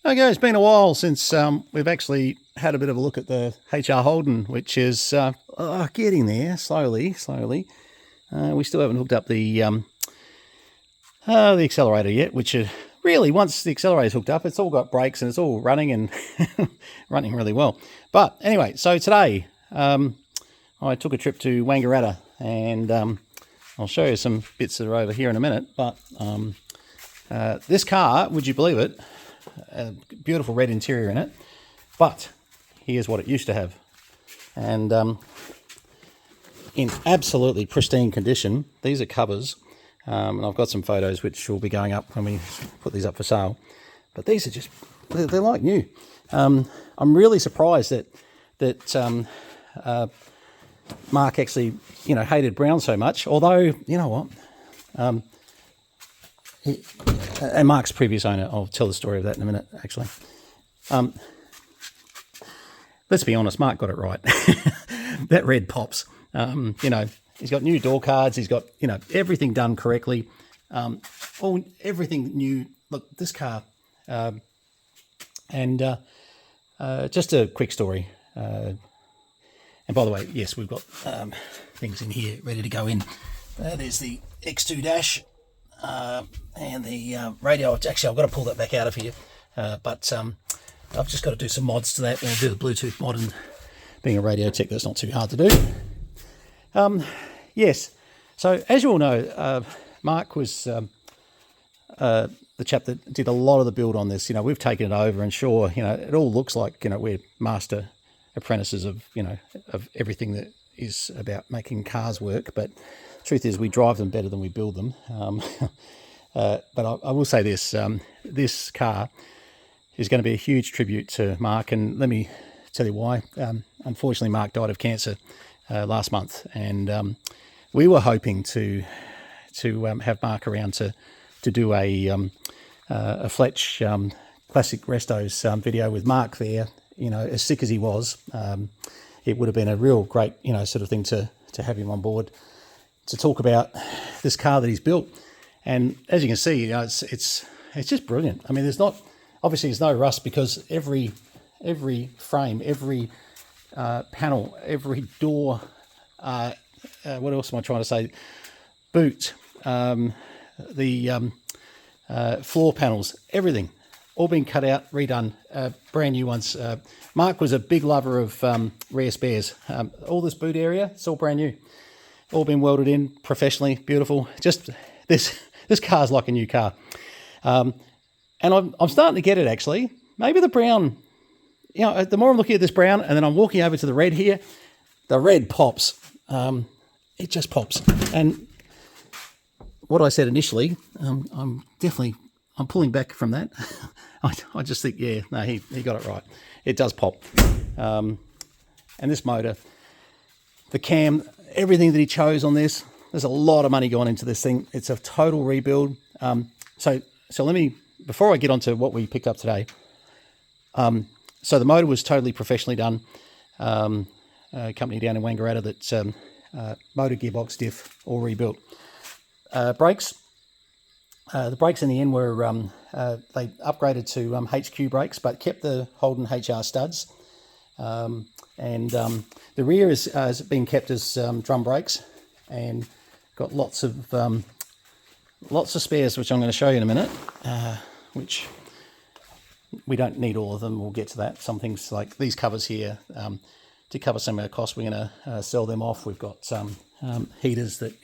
Okay, it's been a while since we've actually had a bit of a look at the HR Holden, which is getting there slowly. We still haven't hooked up the accelerator yet, which really, once the accelerator's hooked up, it's all got brakes and it's all running and running really well. But anyway, so today I took a trip to Wangaratta, and I'll show you some bits that are over here in a minute. But this car, would you believe it, a beautiful red interior in it, but here's what it used to have. And in absolutely pristine condition. These are covers, and I've got some photos which will be going up when we put these up for sale. But these are just, they're like new. I'm really surprised that Mark actually, hated brown so much. Although, you know what, and Mark's previous owner, I'll tell the story of that in a minute, actually. Let's be honest, Mark got it right. That red pops. He's got new door cards. He's got, everything done correctly. Everything new. Look, this car. Just a quick story. And by the way, yes, we've got things in here ready to go in. There's the X2 dash. And the radio. Actually, I've got to pull that back out of here, but I've just got to do some mods to that. We'll do the Bluetooth mod, and being a radio tech, that's not too hard to do. Yes, so as you all know, Mark was the chap that did a lot of the build on this. We've taken it over, and sure, it all looks like we're master apprentices of of everything that is about making cars work, but truth is we drive them better than we build them. But I will say this, this car is going to be a huge tribute to Mark, and let me tell you why. Unfortunately, Mark died of cancer last month, and we were hoping to have Mark around to do a Fletch Classic Restos video with Mark there. As sick as he was, it would have been a real great sort of thing to have him on board to talk about this car that he's built. And as you can see, it's just brilliant. I mean, there's no rust, because every frame, every panel, every door, what else am I trying to say? Boot, the floor panels, everything, all been cut out, redone, brand new ones. Mark was a big lover of rare spares. All this boot area, it's all brand new. All been welded in professionally, beautiful. Just this car's like a new car, and I'm starting to get it, actually. Maybe the brown, the more I'm looking at this brown, and then I'm walking over to the red here, the red pops. It just pops. And what I said initially, I'm pulling back from that. I just think, yeah, no, he got it right. It does pop. And this motor, the cam, everything that he chose on this, there's a lot of money gone into this thing. It's a total rebuild. So let me, before I get on to what we picked up today, so the motor was totally professionally done. A company down in Wangaratta that's motor, gearbox, diff, all rebuilt. Brakes. The brakes in the end were, they upgraded to HQ brakes, but kept the Holden HR studs. And the rear has been kept as drum brakes, and got lots of spares, which I'm going to show you in a minute, which we don't need all of them. We'll get to that. Some things like these covers here, to cover some of our costs, we're going to sell them off. We've got some heaters that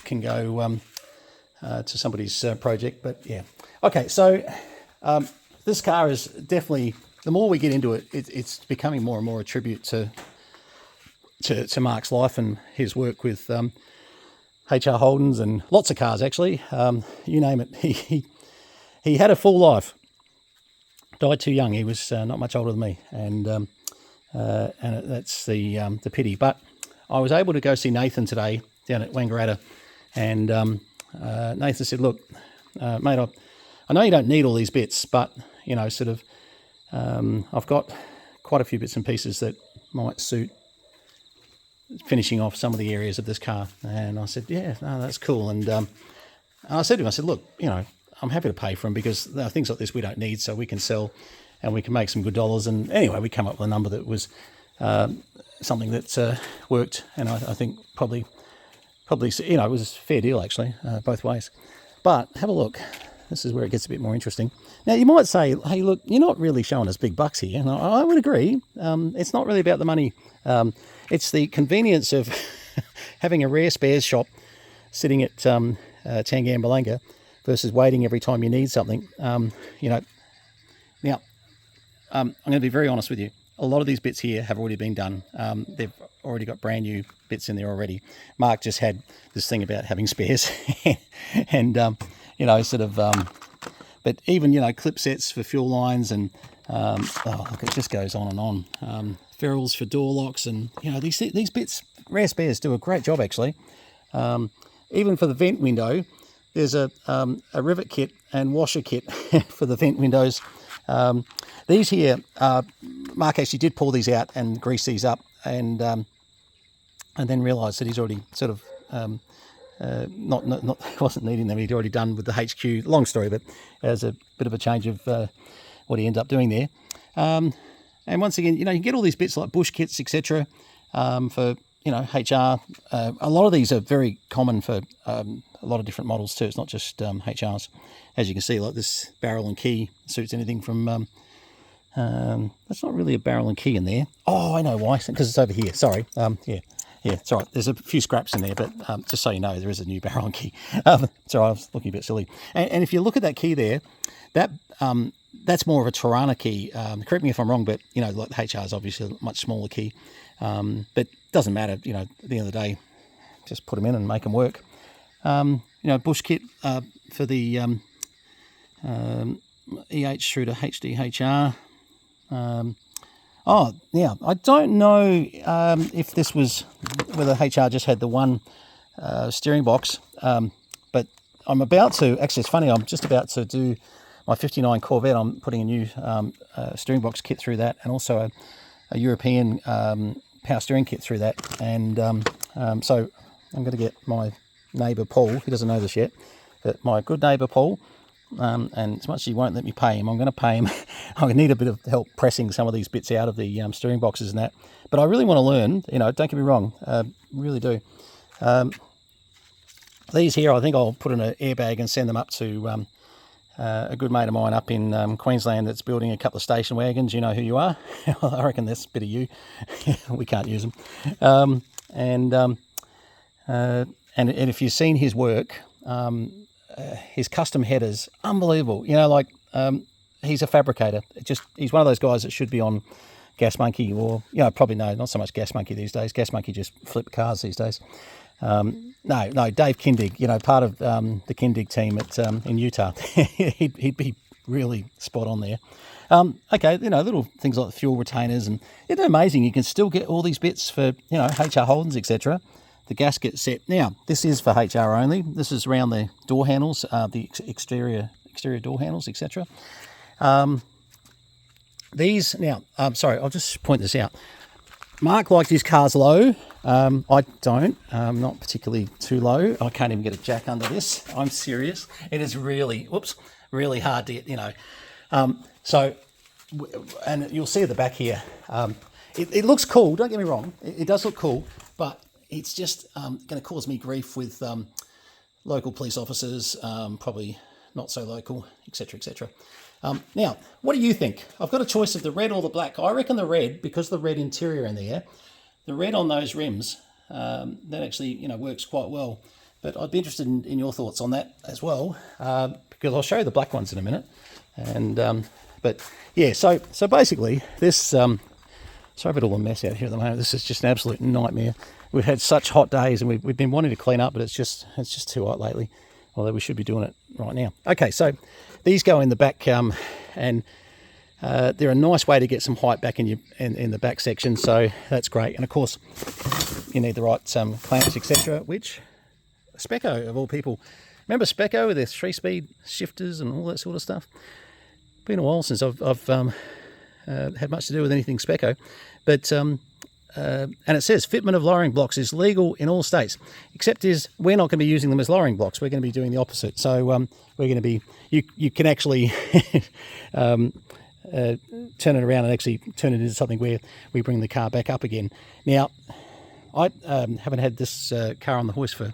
can go to somebody's project. But yeah, okay. So this car is definitely, the more we get into it, it's becoming more and more a tribute to Mark's life and his work with HR Holdens and lots of cars, actually. You name it. He had a full life. Died too young. He was not much older than me, and that's the pity. But I was able to go see Nathan today down at Wangaratta, and Nathan said, "Look, mate, I know you don't need all these bits, but I've got quite a few bits and pieces that might suit finishing off some of the areas of this car." And I said, "Yeah, no, that's cool." And I said to him, I said, "Look, I'm happy to pay for them because things like this we don't need, so we can sell and we can make some good dollars. And anyway, we come up with a number that was something that worked, and I think probably it was a fair deal actually, both ways. But have a look. This is where it gets a bit more interesting. Now, you might say, hey, look, you're not really showing us big bucks here. And I would agree. It's not really about the money. It's the convenience of having a rare spares shop sitting at Tangambalanga versus waiting every time you need something. Now, I'm going to be very honest with you. A lot of these bits here have already been done. They've already got brand new bits in there already. Mark just had this thing about having spares and, but even, clip sets for fuel lines and, look, it just goes on and on. Ferrules for door locks and, these bits, rare spares do a great job actually. Even for the vent window, there's a rivet kit and washer kit for the vent windows. These here, Mark actually did pull these out and grease these up and then realised that he's already sort of not wasn't needing them. He'd already done with the HQ. Long story, but as a bit of a change of what he ended up doing there. And once again, you can get all these bits like bush kits, etc. For HR. A lot of these are very common for a lot of different models too. It's not just HRs. As you can see, like this barrel and key suits anything from. That's not really a barrel and key in there. Oh, I know why. Because it's over here. Sorry. Yeah, it's all right. There's a few scraps in there, but just so you know, there is a new barrel and key. Sorry, I was looking a bit silly. And if you look at that key there, that's more of a Tirana key. Correct me if I'm wrong, but like the HR is obviously a much smaller key. But it doesn't matter. At the end of the day, just put them in and make them work. Bush kit for the EH through to HDHR. I don't know if this was whether HR just had the one steering box, but I'm about to, actually it's funny, I'm just about to do my 59 Corvette. I'm putting a new steering box kit through that, and also a European power steering kit through that. And so I'm going to get my neighbour Paul, he doesn't know this yet, but my good neighbour Paul, and as much as he won't let me pay him, I'm going to pay him. I need a bit of help pressing some of these bits out of the steering boxes and that. But I really want to learn, don't get me wrong, really do. These here, I think I'll put in an airbag and send them up to a good mate of mine up in Queensland that's building a couple of station wagons. You know who you are. I reckon that's a bit of you. We can't use them. And if you've seen his work, his custom headers, unbelievable. He's a fabricator. He's one of those guys that should be on Gas Monkey, or probably no, not so much Gas Monkey these days. Gas Monkey just flip cars these days. No, Dave Kindig, part of the Kindig team in Utah. he'd be really spot on there. Okay, little things like the fuel retainers, and it's amazing. You can still get all these bits for HR Holdens, etc. The gasket set. Now, this is for HR only. This is around the door handles, the exterior door handles, etc. These, now, sorry, I'll just point this out. Mark liked his cars low. I don't. Not particularly too low. I can't even get a jack under this. I'm serious. It is really, really hard to get, So, and you'll see at the back here, it looks cool. Don't get me wrong. It does look cool, but it's just going to cause me grief with local police officers, probably not so local, etc., etc. Now, what do you think? I've got a choice of the red or the black. I reckon the red, because the red interior in there, the red on those rims, that actually works quite well. But I'd be interested in your thoughts on that as well, because I'll show you the black ones in a minute. And but yeah, so basically this. Sorry about all the mess out here at the moment. This is just an absolute nightmare. We've had such hot days, and we've been wanting to clean up, but it's just too hot lately. Although we should be doing it right now. Okay, so these go in the back, and they're a nice way to get some height back in the back section. So that's great. And of course, you need the right clamps, etc. Which Specco of all people. Remember Specco with their 3-speed shifters and all that sort of stuff? Been a while since I've had much to do with anything Specco, but and it says fitment of lowering blocks is legal in all states, except we're not going to be using them as lowering blocks. We're going to be doing the opposite. So we're going to be, you can actually turn it around and actually turn it into something where we bring the car back up again. Now, I haven't had this car on the hoist for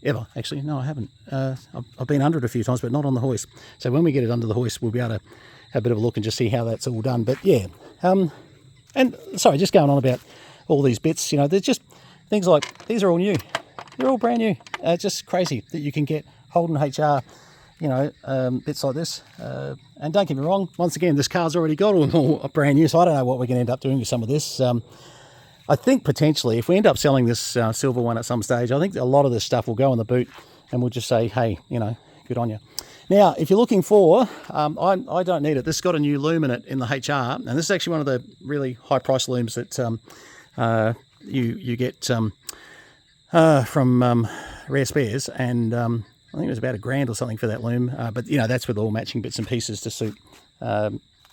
ever. Actually, no, I haven't. I've been under it a few times, but not on the hoist. So when we get it under the hoist, we'll be able to have a bit of a look and just see how that's all done. But yeah, and sorry, just going on about all these bits, you know, there's just things like, these are all new. They're all brand new. Just crazy that you can get Holden HR, you know, bits like this. And don't get me wrong, once again, this car's already got all brand new, so I don't know what we're going to end up doing with some of this. I think potentially, if we end up selling this silver one at some stage, I think a lot of this stuff will go in the boot and we'll just say, hey, you know, good on you. Now, if you're looking for, I don't need it. This has got a new loom in it in the HR, and this is actually one of the really high-priced looms that you get from Rare Spares, and I think it was about $1,000 or something for that loom. But you know, that's with all matching bits and pieces to suit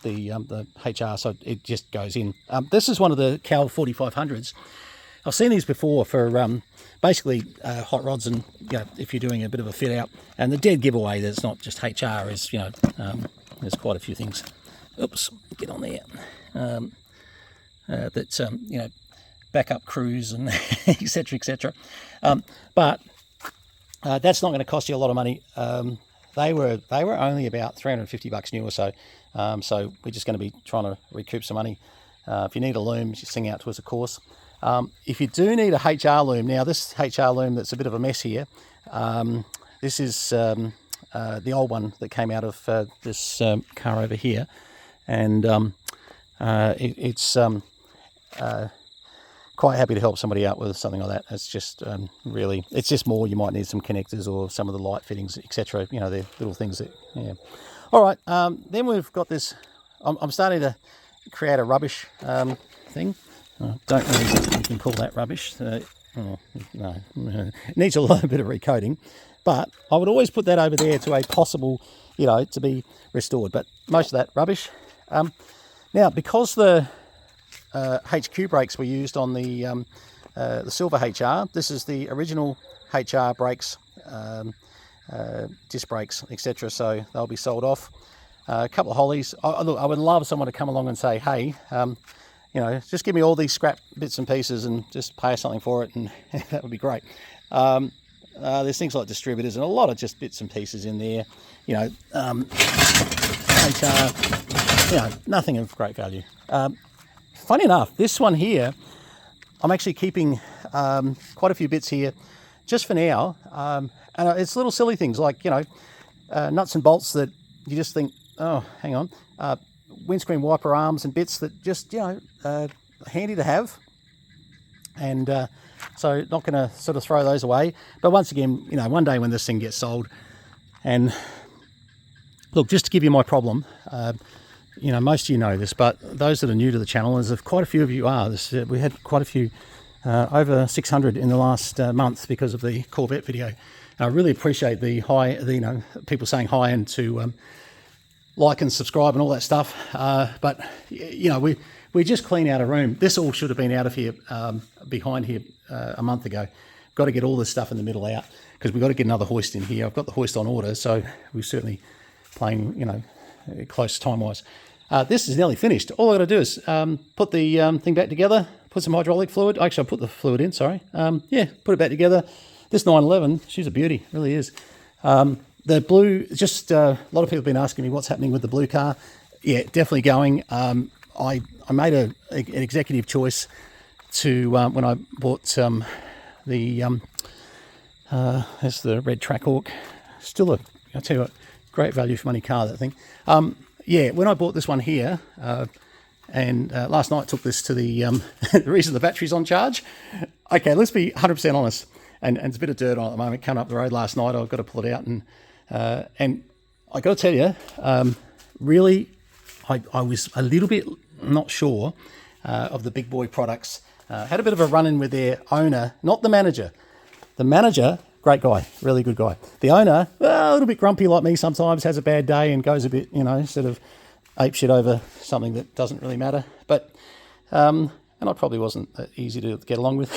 the HR, so it just goes in. This is one of the Cal 4500s. I've seen these before for basically hot rods, and you know, if you're doing a bit of a fit out. And the dead giveaway that it's not just HR is, you know, there's quite a few things. Oops, get on there. That you know, backup crews and etc. etc. But that's not going to cost you a lot of money. They were only about $350 new or so. So we're just going to be trying to recoup some money. If you need a loom, just sing out to us, of course. If you do need a HR loom, now this HR loom that's a bit of a mess here, this is the old one that came out of this car over here, and it's quite happy to help somebody out with something like that. It's just really, it's just more, you might need some connectors or some of the light fittings, etc. You know, they're little things that, yeah. All right, then we've got this, I'm starting to create a rubbish thing. Don't know if you can call that rubbish. No, it needs a little bit of recoating, but I would always put that over there to a possible, you know, to be restored, but most of that rubbish. Now, because the HQ brakes were used on the silver HR, this is the original HR brakes, disc brakes, etc. So they'll be sold off. A couple of hollies. Look, I would love someone to come along and say, hey, you know, just give me all these scrap bits and pieces and just pay us something for it, and that would be great. There's things like distributors and a lot of just bits and pieces in there, you know, HR, you know, nothing of great value. Funny enough, this one here, I'm actually keeping quite a few bits here just for now, and it's little silly things like, you know, nuts and bolts that you just think, oh, hang on, windscreen wiper arms and bits that just, you know, handy to have, and so not going to sort of throw those away. But once again, you know, one day when this thing gets sold, and look, just to give you my problem, you know, most of you know this, but those that are new to the channel, as quite a few of you are, we had quite a few, over 600 in the last month because of the Corvette video. I really appreciate the you know, people saying hi and to like and subscribe and all that stuff. But you know, we just clean out a room. This all should have been out of here, behind here, a month ago. Got to get all this stuff in the middle out because we've got to get another hoist in here. I've got the hoist on order, so we're certainly playing, you know, close time-wise. This is nearly finished. All I've got to do is put the thing back together, put some hydraulic fluid. Actually, I put the fluid in, sorry. Yeah, put it back together. This 911, she's a beauty, really is. The blue, just a lot of people have been asking me what's happening with the blue car. Yeah, definitely going. I made an executive choice to, when I bought there's the red Trackhawk. Still I'll tell you what, great value for money car, that thing. Yeah, when I bought this one here, and last night took this to the the reason the battery's on charge. Okay, let's be 100% honest. And there's a bit of dirt on it at the moment. Coming up the road last night, I've got to pull it out, and I got to tell you, really, I was a little bit not sure of the big boy products. Had a bit of a run-in with their owner, not the manager. The manager, great guy, really good guy. The owner, well, a little bit grumpy like me sometimes, has a bad day and goes a bit, you know, sort of apeshit over something that doesn't really matter. But and I probably wasn't that easy to get along with.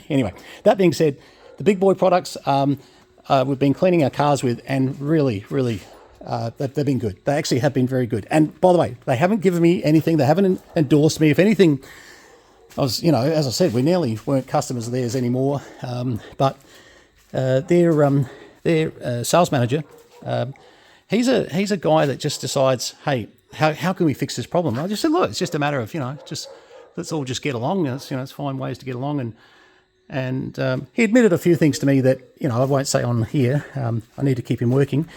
Anyway, that being said, the big boy products we've been cleaning our cars with, and really, they've been good. They actually have been very good. And by the way, they haven't given me anything. They haven't endorsed me. If anything, I was, as I said, we nearly weren't customers of theirs anymore. But their sales manager, he's a guy that just decides, hey, how can we fix this problem? And I just said, look, it's just a matter of, just let's all just get along. It's find ways to get along. And he admitted a few things to me that, I won't say on here. I need to keep him working.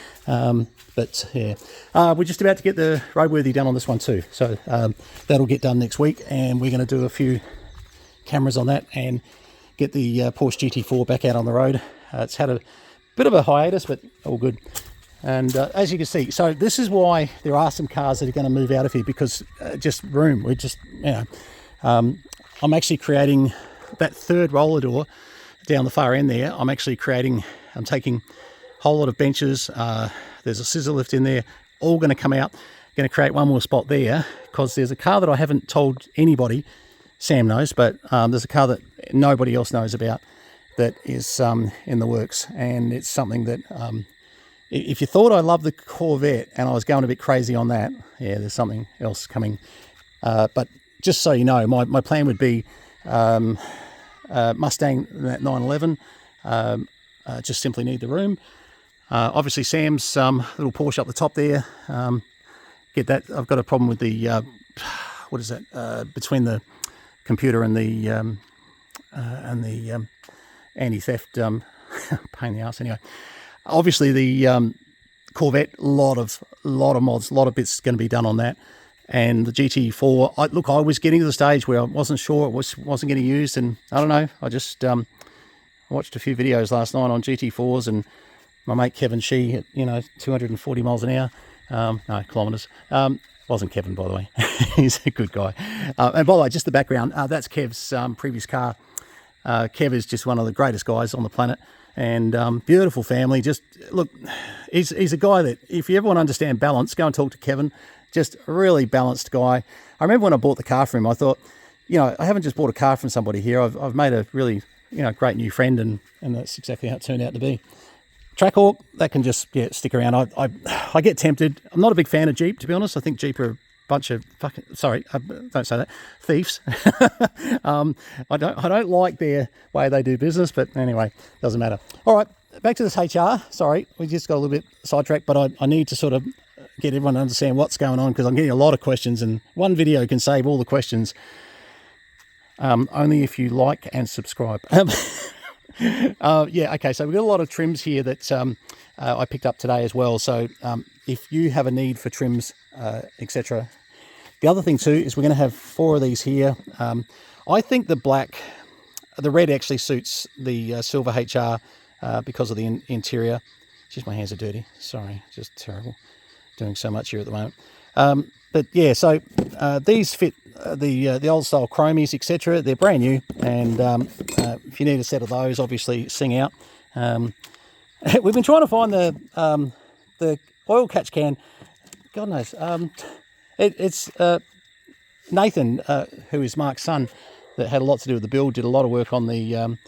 But yeah, we're just about to get the roadworthy done on this one too. So that'll get done next week, and we're going to do a few cameras on that and get the Porsche GT4 back out on the road. It's had a bit of a hiatus, but all good. And as you can see, so this is why there are some cars that are going to move out of here, because just room. We're just, I'm actually creating that third roller door down the far end there. I'm taking a whole lot of benches. There's a scissor lift in there, all going to come out. Going to create one more spot there, because there's a car that I haven't told anybody. Sam knows, but there's a car that nobody else knows about that is in the works, and it's something that if you thought I loved the Corvette and I was going a bit crazy on that, yeah, there's something else coming. But just so you know, my plan would be Mustang, that 911, just simply need the room. Obviously Sam's little Porsche up the top there, get that. I've got a problem with the what is that, between the computer and the anti-theft pain in the ass. Anyway, obviously the Corvette, lot of mods, a lot of bits going to be done on that. And the GT4, I was getting to the stage where I wasn't sure it wasn't getting used, and I don't know, I just watched a few videos last night on GT4s, and my mate Kevin Shee at 240 miles an hour, no, kilometres. Wasn't Kevin, by the way. He's a good guy. And by the way, just the background, that's Kev's previous car. Kev is just one of the greatest guys on the planet, and beautiful family. Just look, he's a guy that, if you ever want to understand balance, go and talk to Kevin. Just a really balanced guy. I remember when I bought the car from him, I thought, I haven't just bought a car from somebody here. I've made a really, great new friend, and that's exactly how it turned out to be. Trackhawk, that can just stick around. I get tempted. I'm not a big fan of Jeep, to be honest. I think Jeep are a bunch of fucking, sorry, don't say that, thieves. I don't like their way they do business, but anyway, doesn't matter. All right, back to this HR. Sorry, we just got a little bit sidetracked, but I need to sort of get everyone to understand what's going on, because I'm getting a lot of questions, and one video can save all the questions. Only if you like and subscribe. Yeah, okay, so we've got a lot of trims here that I picked up today as well. So if you have a need for trims, etc. The other thing too is we're going to have 4 of these here. I think the red actually suits the silver HR because of the interior. Just my hands are dirty. Sorry, just terrible. Doing so much here at the moment. But yeah, so these fit the old style chromies, etc. They're brand new, and if you need a set of those, obviously sing out. We've been trying to find the oil catch can. God knows. It's Nathan, who is Mark's son, that had a lot to do with the build. Did a lot of work on the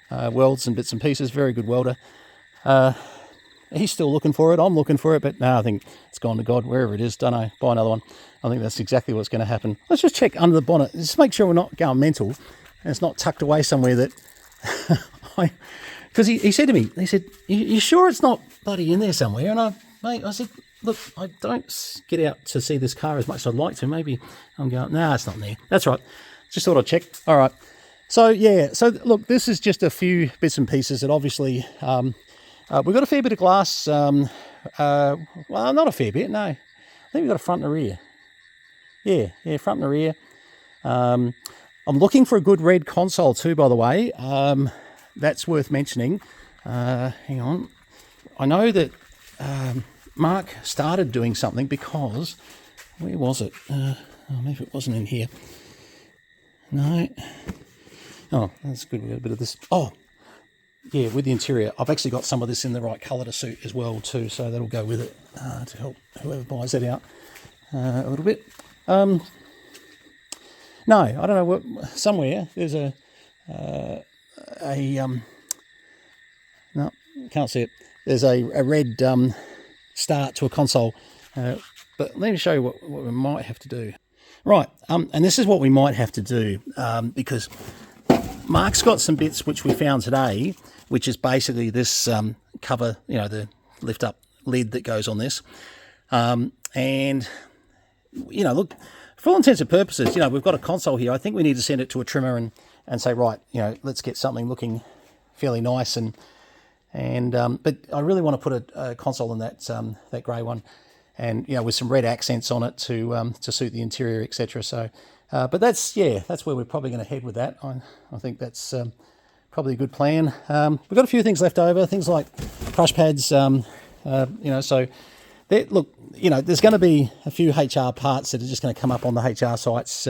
welds and bits and pieces. Very good welder. He's still looking for it. I'm looking for it, but no, I think it's gone to God, wherever it is. Don't know. Buy another one. I think that's exactly what's going to happen. Let's just check under the bonnet. Just make sure we're not going mental, and it's not tucked away somewhere that because he said to me, he said, you sure it's not bloody in there somewhere? And I said, look, I don't get out to see this car as much as I'd like to. Maybe I'm going, nah, it's not in there. That's right. Just thought I'd check. All right. So yeah, so look, this is just a few bits and pieces that obviously we've got a fair bit of glass. Well, not a fair bit, no. I think we've got a front and a rear. Yeah, front and a rear. I'm looking for a good red console too, by the way. That's worth mentioning. Hang on. I know that Mark started doing something because, where was it? Maybe it wasn't in here. No. Oh, that's good. We got a bit of this. Oh, yeah, with the interior. I've actually got some of this in the right colour to suit as well too, so that'll go with it to help whoever buys it out a little bit. Now, No, I don't know what. Somewhere there's a no, can't see it. There's a red start to a console. But let me show you what we might have to do. Right, and this is what we might have to do because Mark's got some bits which we found today, which is basically this cover, you know, the lift up lid that goes on this. And, you know, look, for all intents and purposes, you know, we've got a console here. I think we need to send it to a trimmer and say, right, you know, let's get something looking fairly nice. But I really want to put a console in that grey one, and you know, with some red accents on it to suit the interior, etc. So, but that's where we're probably going to head with that. I think that's probably a good plan. We've got a few things left over, things like crush pads. You know, so look, you know, there's going to be a few HR parts that are just going to come up on the HR sites.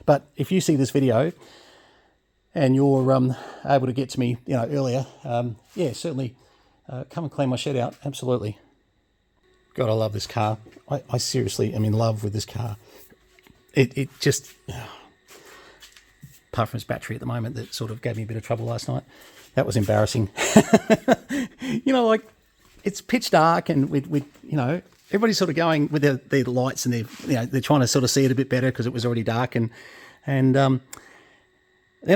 But if you see this video and you're able to get to me, you know, earlier, yeah, certainly come and clean my shed out. Absolutely. God, I love this car. I seriously am in love with this car. It just, apart from its battery at the moment, that sort of gave me a bit of trouble last night. That was embarrassing. You know, like, it's pitch dark, and with you know, everybody's sort of going with their lights, and they're trying to sort of see it a bit better because it was already dark, and then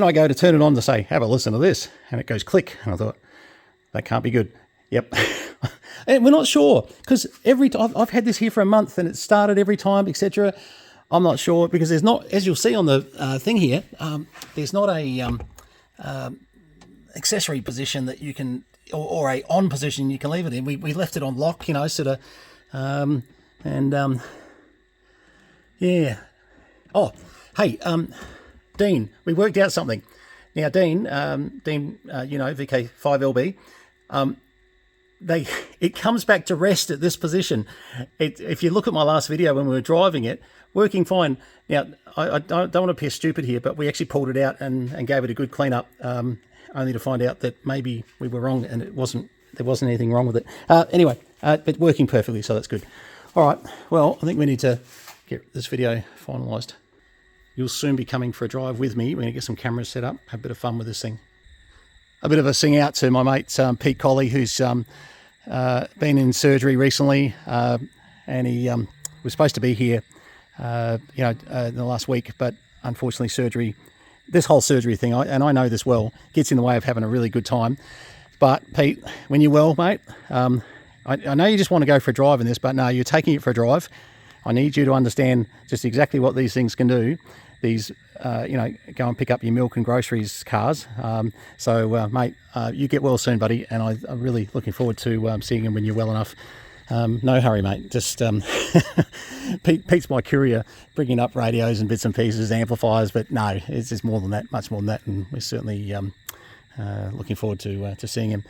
I go to turn it on to say, have a listen to this, and it goes click, and I thought, that can't be good. Yep. And we're not sure, because I've had this here for a month, and it started every time, etc. I'm not sure, because there's not, as you'll see on the thing here, there's not a accessory position that you can, or a on position you can leave it in. We left it on lock, you know, sort of, yeah. Oh, hey, Dean, we worked out something. Now, Dean, you know, VK5LB, it comes back to rest at this position. If you look at my last video when we were driving it, working fine. Now, I don't want to appear stupid here, but we actually pulled it out and gave it a good clean up, only to find out that maybe we were wrong, and there wasn't anything wrong with it. Anyway, but working perfectly, so that's good. All right, well, I think we need to get this video finalised. You'll soon be coming for a drive with me. We're going to get some cameras set up, have a bit of fun with this thing. A bit of a sing out to my mate, Pete Colley, who's been in surgery recently, and he was supposed to be here, you know, in the last week, but unfortunately surgery, this whole surgery thing, and I know this well, gets in the way of having a really good time. But Pete, when you're well, mate, I know you just want to go for a drive in this, but no, you're taking it for a drive. I need you to understand just exactly what these things can do. These, you know, go and pick up your milk and groceries cars. So, mate, you get well soon, buddy, and I'm really looking forward to seeing you when you're well enough. No hurry, mate. Just Pete's my courier, bringing up radios and bits and pieces, amplifiers, but no, it's more than that, much more than that, and we're certainly looking forward to seeing him.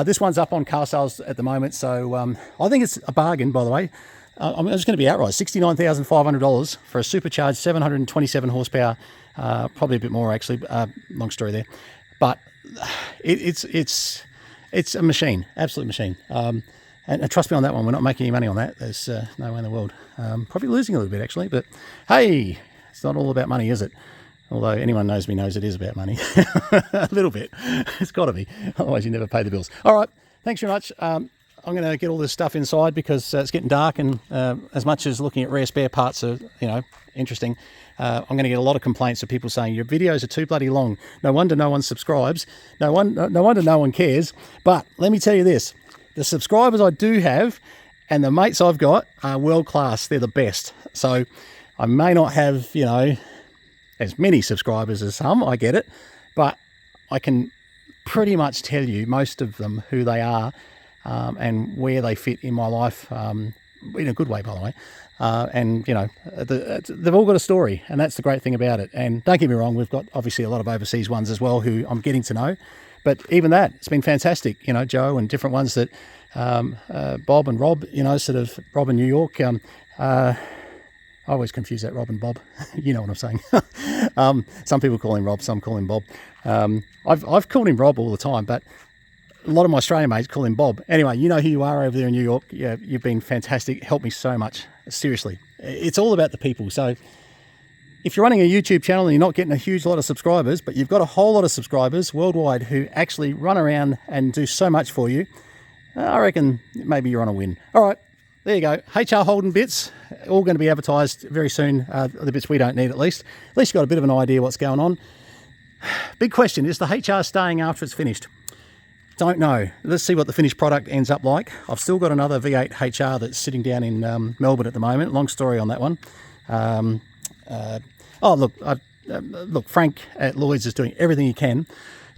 This one's up on car sales at the moment, so I think it's a bargain, by the way. I'm just going to be outright, $69,500 for a supercharged 727 horsepower, probably a bit more actually. Long story there, but it's a machine, absolute machine. And trust me on that one, we're not making any money on that. There's no way in the world. Probably losing a little bit actually, but hey, it's not all about money, is it? Although anyone knows me knows it is about money. A little bit. It's got to be. Otherwise you never pay the bills. All right. Thanks very much. I'm going to get all this stuff inside because it's getting dark, and as much as looking at rare spare parts are, you know, interesting, I'm going to get a lot of complaints of people saying your videos are too bloody long. No wonder no one subscribes. No wonder no one cares. But let me tell you this, the subscribers I do have and the mates I've got are world class. They're the best. So I may not have, you know, as many subscribers as some, I get it, but I can pretty much tell you most of them who they are, and where they fit in my life, in a good way, by the way. And, you know, they've all got a story, and that's the great thing about it. And don't get me wrong, we've got obviously a lot of overseas ones as well who I'm getting to know. But even that, it's been fantastic. You know, Joe and different ones that, Bob and Rob, you know, sort of Rob in New York. I always confuse that Rob and Bob. You know what I'm saying. Some people call him Rob, some call him Bob. I've called him Rob all the time, but a lot of my Australian mates call him Bob. Anyway, you know who you are over there in New York. Yeah, you've been fantastic. Helped me so much. Seriously. It's all about the people. So if you're running a YouTube channel and you're not getting a huge lot of subscribers, but you've got a whole lot of subscribers worldwide who actually run around and do so much for you, I reckon maybe you're on a win. All right, there you go. HR Holden bits, all going to be advertised very soon, the bits we don't need at least. At least you've got a bit of an idea what's going on. Big question, is the HR staying after it's finished? Don't know. Let's see what the finished product ends up like. I've still got another V8 HR that's sitting down in Melbourne at the moment. Long story on that one. Look, Frank at Lloyd's is doing everything he can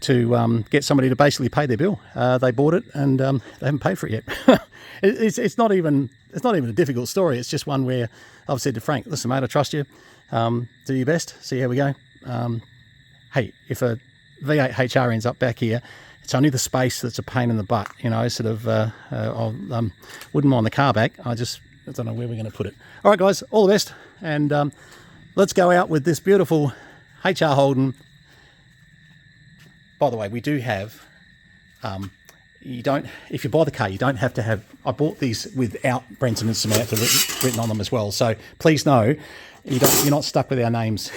to get somebody to basically pay their bill. They bought it and they haven't paid for it yet. It's not even a difficult story. It's just one where I've said to Frank, listen mate, I trust you. Do your best. See how we go. Hey, if a V8 HR ends up back here, it's only the space that's a pain in the butt, you know, sort of, I wouldn't mind the car back. I don't know where we're going to put it. All right, guys, all the best. And let's go out with this beautiful HR Holden. By the way, we do have, if you buy the car, you don't have to have, I bought these without Brenton and Samantha written on them as well. So please know, you're not stuck with our names.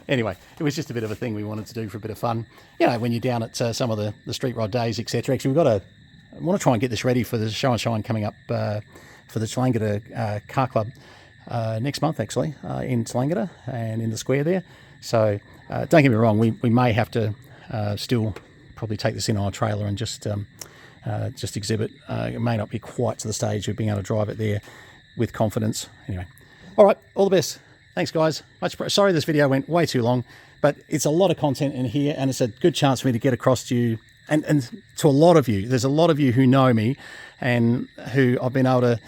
Anyway, it was just a bit of a thing we wanted to do for a bit of fun. You know, when you're down at some of the street rod days, etc. Actually, I want to try and get this ready for the show and shine coming up for the Wangaratta Car Club next month, actually, in Wangaratta and in the square there. So don't get me wrong, we may have to still probably take this in on a trailer and just exhibit. It may not be quite to the stage of being able to drive it there with confidence. Anyway. All right, all the best. Thanks, guys. Sorry this video went way too long, but it's a lot of content in here, and it's a good chance for me to get across to you and to a lot of you. There's a lot of you who know me and who I've been able to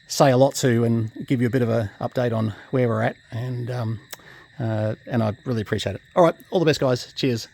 say a lot to and give you a bit of an update on where we're at, and I really appreciate it. All right, all the best, guys. Cheers.